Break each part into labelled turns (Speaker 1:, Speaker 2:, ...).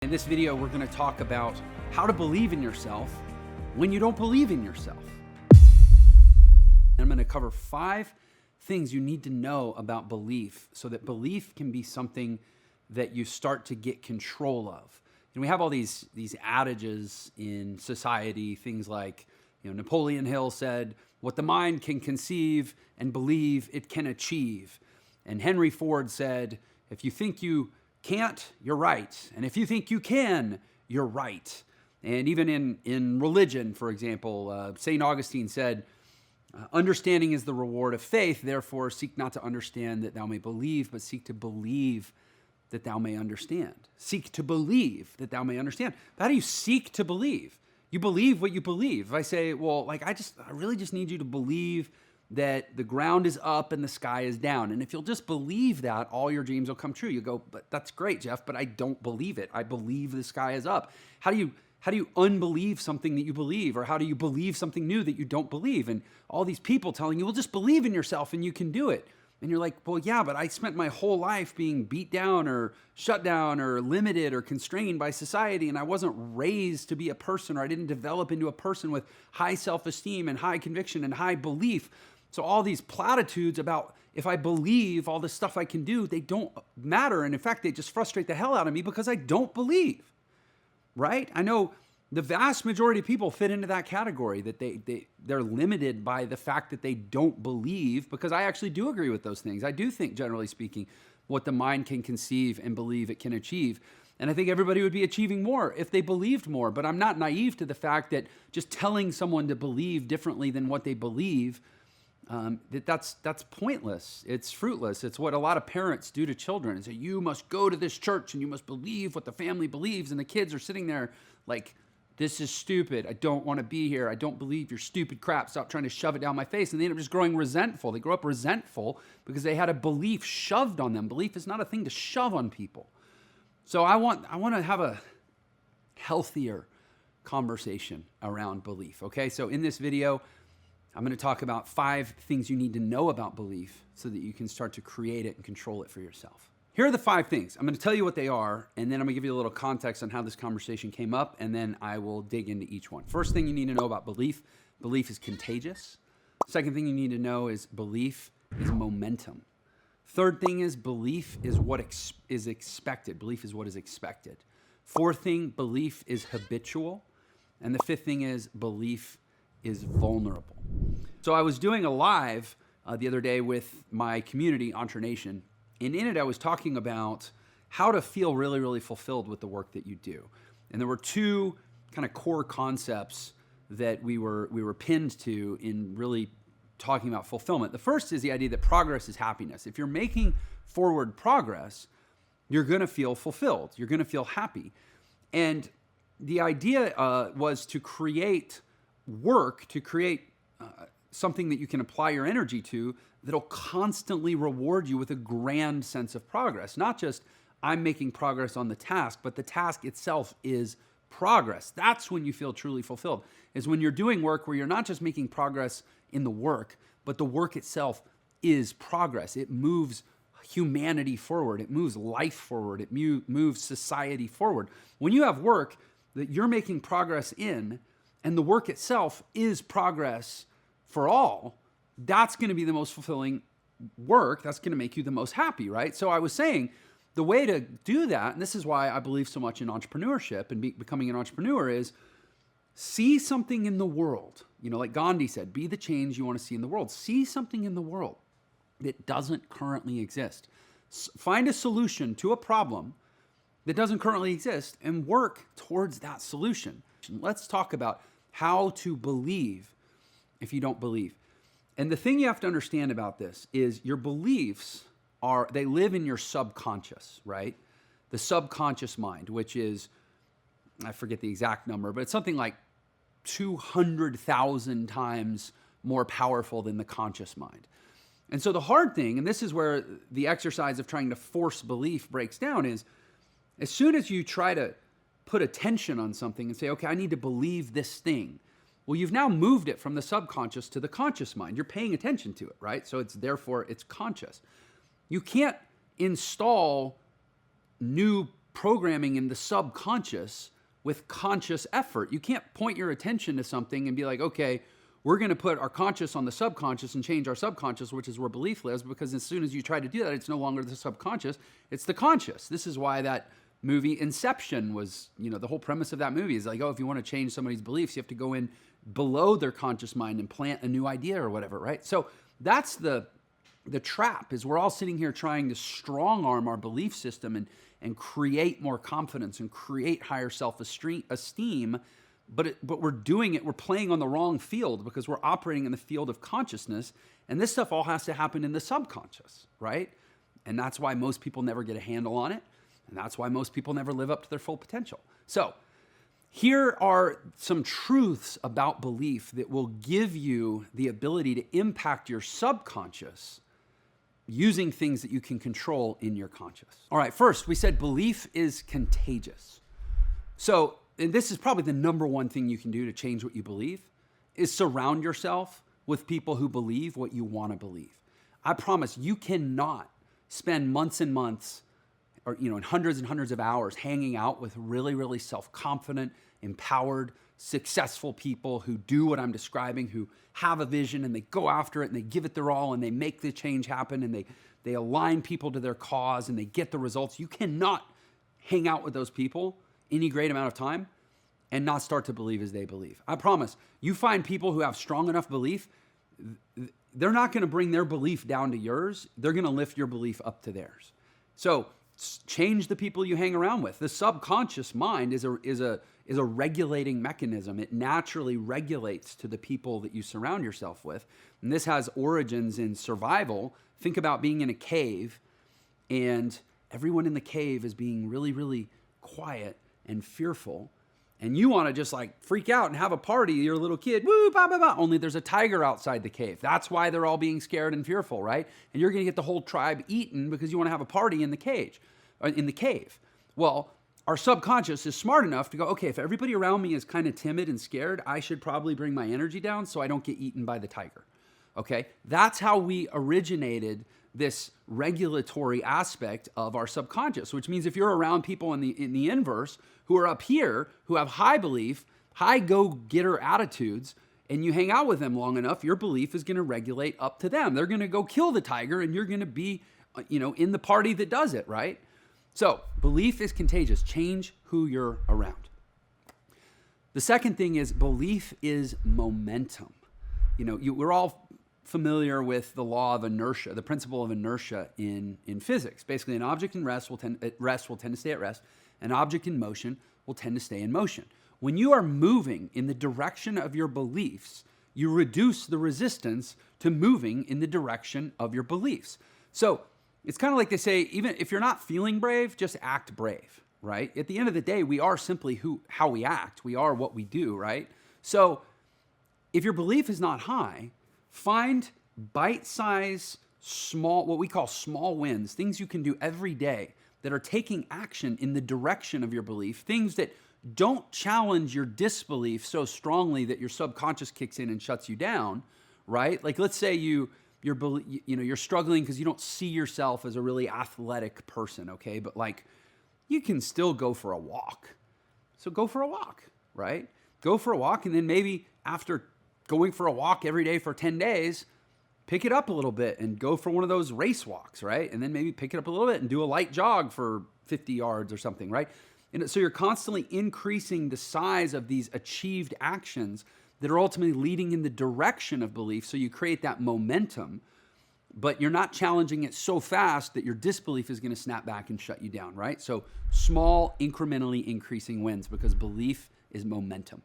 Speaker 1: In this video, we're going to talk about how to believe in yourself when you don't believe in yourself. I'm going to cover 5 things you need to know about belief so that belief can be something that you start to get control of. And we have all these adages in society, things like, Napoleon Hill said, what the mind can conceive and believe it can achieve. And Henry Ford said, if you think you can't, you're right. And if you think you can, you're right. And even in religion, for example, St. Augustine said, understanding is the reward of faith. Therefore, seek not to understand that thou may believe, but seek to believe that thou may understand. Seek to believe that thou may understand. But how do you seek to believe? You believe what you believe. If I say, well, I really just need you to believe that the ground is up and the sky is down. And if you'll just believe that, all your dreams will come true. You go, but that's great, Jeff, but I don't believe it. I believe the sky is up. How do you unbelieve something that you believe? Or how do you believe something new that you don't believe? And all these people telling you, well, just believe in yourself and you can do it. And you're like, well, yeah, but I spent my whole life being beat down or shut down or limited or constrained by society, and I wasn't raised to be a person, or I didn't develop into a person with high self-esteem and high conviction and high belief. So all these platitudes about if I believe all the stuff I can do, they don't matter. And in fact, they just frustrate the hell out of me because I don't believe, right? I know the vast majority of people fit into that category, that they're limited by the fact that they don't believe, because I actually do agree with those things. I do think, generally speaking, what the mind can conceive and believe it can achieve. And I think everybody would be achieving more if they believed more. But I'm not naive to the fact that just telling someone to believe differently than what they believe, that's pointless. It's fruitless. It's what a lot of parents do to children. It's you must go to this church and you must believe what the family believes. And the kids are sitting there like, this is stupid. I don't want to be here. I don't believe your stupid crap. Stop trying to shove it down my face. And they end up just growing resentful. They grow up resentful because they had a belief shoved on them. Belief is not a thing to shove on people. So I want to have a healthier conversation around belief. Okay, so in this video, I'm going to talk about 5 things you need to know about belief so that you can start to create it and control it for yourself. Here are the 5 things. I'm going to tell you what they are, and then I'm going to give you a little context on how this conversation came up, and then I will dig into each one. First thing you need to know about belief, belief is contagious. Second thing you need to know is belief is momentum. Third thing is belief is what is expected. Belief is what is expected. Fourth thing, belief is habitual. And the fifth thing is belief is vulnerable. So I was doing a live the other day with my community, Entre Nation, and in it I was talking about how to feel really, really fulfilled with the work that you do. And there were 2 kind of core concepts that we were pinned to in really talking about fulfillment. The first is the idea that progress is happiness. If you're making forward progress, you're going to feel fulfilled. You're going to feel happy. And the idea was to create work, to create something that you can apply your energy to that'll constantly reward you with a grand sense of progress. Not just I'm making progress on the task, but the task itself is progress. That's when you feel truly fulfilled, is when you're doing work where you're not just making progress in the work, but the work itself is progress. It moves humanity forward. It moves life forward. It moves society forward. When you have work that you're making progress in, and the work itself is progress for all, that's going to be the most fulfilling work. That's going to make you the most happy, right? So I was saying the way to do that, and this is why I believe so much in entrepreneurship and becoming an entrepreneur, is see something in the world. Like Gandhi said, be the change you want to see in the world. See something in the world that doesn't currently exist. Find a solution to a problem that doesn't currently exist and work towards that solution. Let's talk about how to believe if you don't believe. And the thing you have to understand about this is your beliefs they live in your subconscious, right? The subconscious mind, which is, I forget the exact number, but it's something like 200,000 times more powerful than the conscious mind. And so the hard thing, and this is where the exercise of trying to force belief breaks down, is as soon as you try to put attention on something and say, okay, I need to believe this thing, well, you've now moved it from the subconscious to the conscious mind. You're paying attention to it, right? So therefore it's conscious. You can't install new programming in the subconscious with conscious effort. You can't point your attention to something and be like, okay, we're going to put our conscious on the subconscious and change our subconscious, which is where belief lives, because as soon as you try to do that, it's no longer the subconscious, it's the conscious. This is why that movie Inception was, the whole premise of that movie is like, oh, if you want to change somebody's beliefs, you have to go in below their conscious mind and plant a new idea or whatever, right? So that's the trap, is we're all sitting here trying to strong arm our belief system and create more confidence and create higher self-esteem. But we're doing it, we're playing on the wrong field because we're operating in the field of consciousness. And this stuff all has to happen in the subconscious, right? And that's why most people never get a handle on it. And that's why most people never live up to their full potential. So here are some truths about belief that will give you the ability to impact your subconscious using things that you can control in your conscious. All right, first, we said belief is contagious. So, and this is probably the number one thing you can do to change what you believe, is surround yourself with people who believe what you want to believe. I promise you cannot spend months and months or, and hundreds and hundreds of hours hanging out with really, really self-confident, empowered, successful people who do what I'm describing, who have a vision and they go after it and they give it their all and they make the change happen and they align people to their cause and they get the results. You cannot hang out with those people any great amount of time and not start to believe as they believe. I promise, you find people who have strong enough belief, they're not going to bring their belief down to yours. They're going to lift your belief up to theirs. So change the people you hang around with. The subconscious mind is a regulating mechanism. It naturally regulates to the people that you surround yourself with. And this has origins in survival. Think about being in a cave and everyone in the cave is being really, really quiet and fearful. And you want to just like freak out and have a party. You're a little kid, woo, ba, ba, ba. Only there's a tiger outside the cave. That's why they're all being scared and fearful, right? And you're going to get the whole tribe eaten because you want to have a party in the cave. Well, our subconscious is smart enough to go, okay, if everybody around me is kind of timid and scared, I should probably bring my energy down so I don't get eaten by the tiger. Okay? That's how we originated this regulatory aspect of our subconscious, which means if you're around people in the inverse who are up here, who have high belief, high go-getter attitudes, and you hang out with them long enough, your belief is going to regulate up to them. They're going to go kill the tiger and you're going to be, in the party that does it, right? So belief is contagious. Change who you're around. The second thing is belief is momentum. We're all familiar with the law of inertia, the principle of inertia in physics. Basically, an object in rest will tend to stay at rest. An object in motion will tend to stay in motion. When you are moving in the direction of your beliefs, you reduce the resistance to moving in the direction of your beliefs. So it's kind of like they say, even if you're not feeling brave, just act brave, right? At the end of the day, we are simply how we act. We are what we do, right? So if your belief is not high, find bite-sized, small, what we call small wins, things you can do every day that are taking action in the direction of your belief, things that don't challenge your disbelief so strongly that your subconscious kicks in and shuts you down, right? Like let's say you're struggling because you don't see yourself as a really athletic person, okay? But like you can still go for a walk. So go for a walk, right? Go for a walk, and then maybe after going for a walk every day for 10 days, pick it up a little bit and go for one of those race walks, right? And then maybe pick it up a little bit and do a light jog for 50 yards or something, right? And so you're constantly increasing the size of these achieved actions that are ultimately leading in the direction of belief. So you create that momentum, but you're not challenging it so fast that your disbelief is going to snap back and shut you down, right? So small, incrementally increasing wins, because belief is momentum.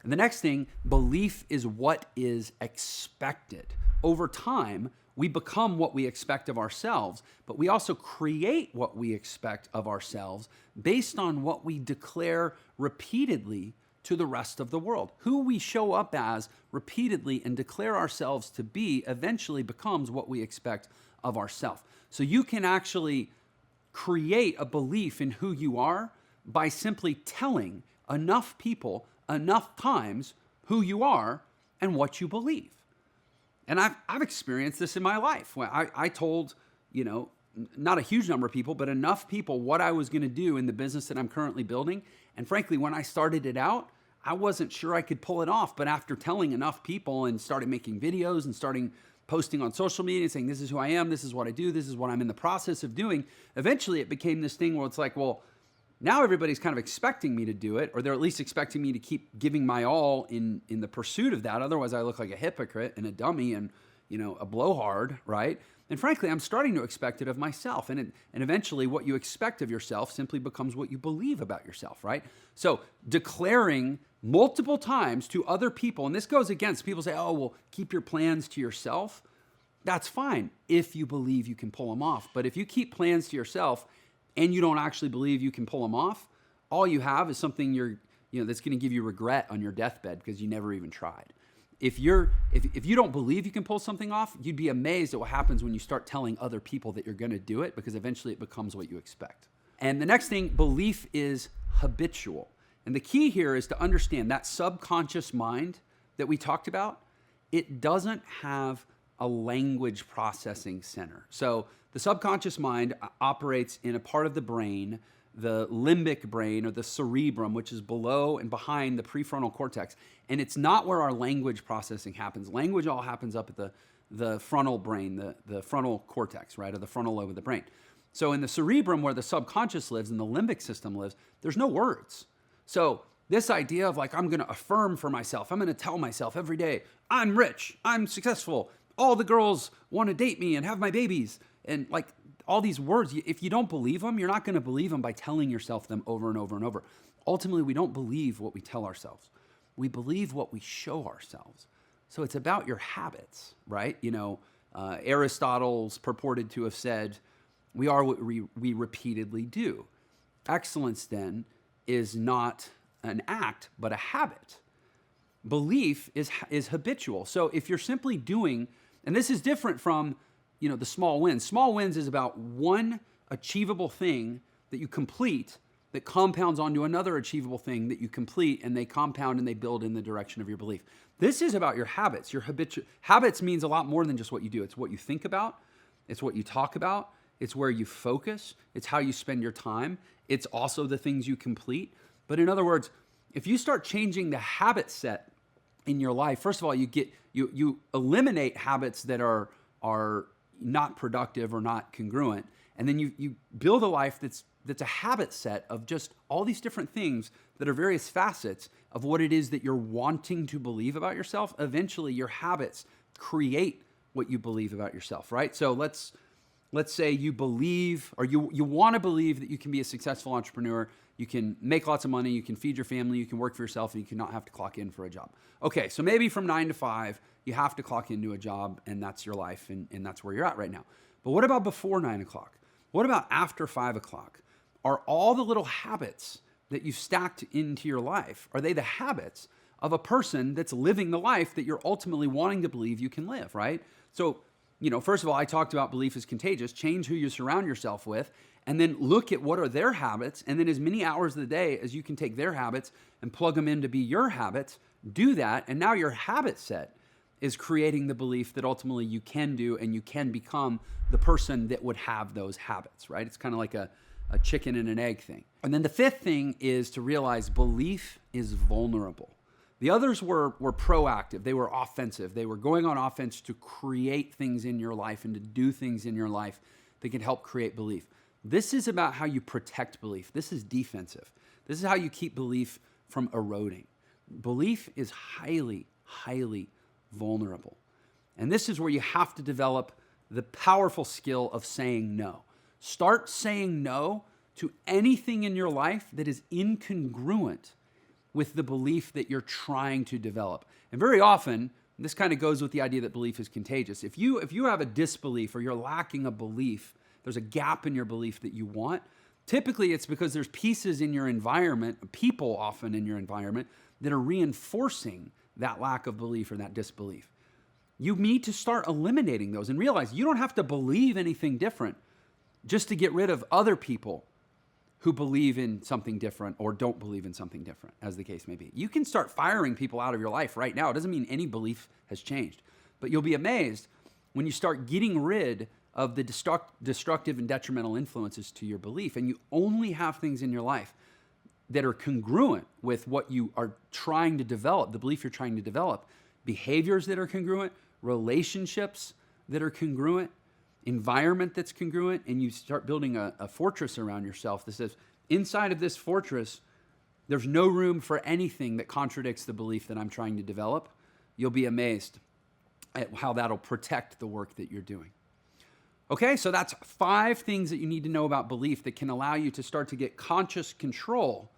Speaker 1: And the next thing, belief is what is expected. Over time, we become what we expect of ourselves, but we also create what we expect of ourselves based on what we declare repeatedly to the rest of the world. Who we show up as repeatedly and declare ourselves to be eventually becomes what we expect of ourselves. So you can actually create a belief in who you are by simply telling enough people enough times who you are and what you believe. And I've experienced this in my life. When I told, not a huge number of people, but enough people what I was going to do in the business that I'm currently building. And frankly, when I started it out, I wasn't sure I could pull it off. But after telling enough people and started making videos and starting posting on social media and saying, this is who I am, this is what I do, this is what I'm in the process of doing, eventually it became this thing where it's like, well, now everybody's kind of expecting me to do it, or they're at least expecting me to keep giving my all in the pursuit of that. Otherwise, I look like a hypocrite and a dummy and, a blowhard, right? And frankly, I'm starting to expect it of myself. And eventually what you expect of yourself simply becomes what you believe about yourself, right? So declaring multiple times to other people, and this goes against, people say, oh, well, keep your plans to yourself. That's fine if you believe you can pull them off. But if you keep plans to yourself and you don't actually believe you can pull them off, all you have is something that's going to give you regret on your deathbed because you never even tried. If you don't believe you can pull something off, you'd be amazed at what happens when you start telling other people that you're going to do it, because eventually it becomes what you expect. And the next thing, belief is habitual. And the key here is to understand that subconscious mind that we talked about, it doesn't have a language processing center. So the subconscious mind operates in a part of the brain, the limbic brain or the cerebrum, which is below and behind the prefrontal cortex. And it's not where our language processing happens. Language all happens up at the frontal brain, the frontal cortex, right? Or the frontal lobe of the brain. So in the cerebrum where the subconscious lives and the limbic system lives, there's no words. So this idea of like, I'm going to affirm for myself, I'm going to tell myself every day, I'm rich, I'm successful, all the girls want to date me and have my babies. And like all these words, if you don't believe them, you're not going to believe them by telling yourself them over and over and over. Ultimately, we don't believe what we tell ourselves. We believe what we show ourselves. So it's about your habits, right? Aristotle's purported to have said, we are what we repeatedly do. Excellence then is not an act, but a habit. Belief is habitual. So if you're simply doing, and this is different from, the small wins. Small wins is about one achievable thing that you complete that compounds onto another achievable thing that you complete, and they compound and they build in the direction of your belief. This is about your habits. Your habits means a lot more than just what you do. It's what you think about. It's what you talk about. It's where you focus. It's how you spend your time. It's also the things you complete. But in other words, if you start changing the habit set in your life, first of all, you eliminate habits that are not productive or not congruent, and then you build a life that's a habit set of just all these different things that are various facets of what it is that you're wanting to believe about yourself. Eventually, your habits create what you believe about yourself, right? So let's say you believe, or you want to believe that you can be a successful entrepreneur, you can make lots of money, you can feed your family, you can work for yourself, and you cannot have to clock in for a job. Okay, so maybe from 9 to 5, you have to clock into a job, and that's your life, and that's where you're at right now. But what about before 9 o'clock? What about after 5 o'clock? Are all the little habits that you've stacked into your life, are they the habits of a person that's living the life that you're ultimately wanting to believe you can live, right? So, first of all, I talked about belief is contagious. Change who you surround yourself with, and then look at what are their habits, and then as many hours of the day as you can take their habits and plug them in to be your habits, do that, and now your habit set is creating the belief that ultimately you can do and you can become the person that would have those habits, right? It's kind of like a chicken and an egg thing. And then the fifth thing is to realize belief is vulnerable. The others were proactive. They were offensive. They were going on offense to create things in your life and to do things in your life that can help create belief. This is about how you protect belief. This is defensive. This is how you keep belief from eroding. Belief is highly, highly vulnerable. And this is where you have to develop the powerful skill of saying no. Start saying no to anything in your life that is incongruent with the belief that you're trying to develop. And very often, this kind of goes with the idea that belief is contagious. If you have a disbelief or you're lacking a belief, there's a gap in your belief that you want, typically it's because there's pieces in your environment, people often in your environment, that are reinforcing that lack of belief or that disbelief. You need to start eliminating those and realize you don't have to believe anything different just to get rid of other people who believe in something different or don't believe in something different, as the case may be. You can start firing people out of your life right now. It doesn't mean any belief has changed, but you'll be amazed when you start getting rid of the destructive and detrimental influences to your belief. And you only have things in your life that are congruent with what you are trying to develop, the belief you're trying to develop, behaviors that are congruent, relationships that are congruent, environment that's congruent, and you start building a fortress around yourself that says, inside of this fortress, there's no room for anything that contradicts the belief that I'm trying to develop. You'll be amazed at how that'll protect the work that you're doing. Okay, so that's 5 things that you need to know about belief that can allow you to start to get conscious control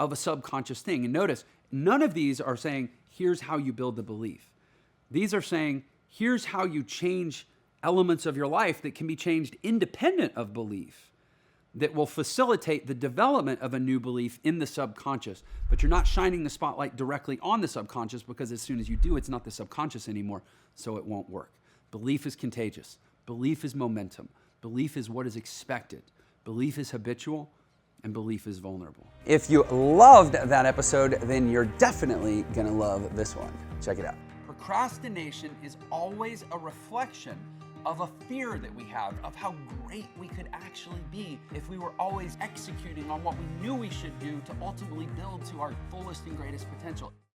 Speaker 1: of a subconscious thing. And notice, none of these are saying, here's how you build the belief. These are saying, here's how you change elements of your life that can be changed independent of belief, that will facilitate the development of a new belief in the subconscious. But you're not shining the spotlight directly on the subconscious, because as soon as you do, it's not the subconscious anymore, so it won't work. Belief is contagious. Belief is momentum. Belief is what is expected. Belief is habitual, and belief is vulnerable. If you loved that episode, then you're definitely gonna love this one. Check it out. Procrastination is always a reflection of a fear that we have of how great we could actually be if we were always executing on what we knew we should do to ultimately build to our fullest and greatest potential.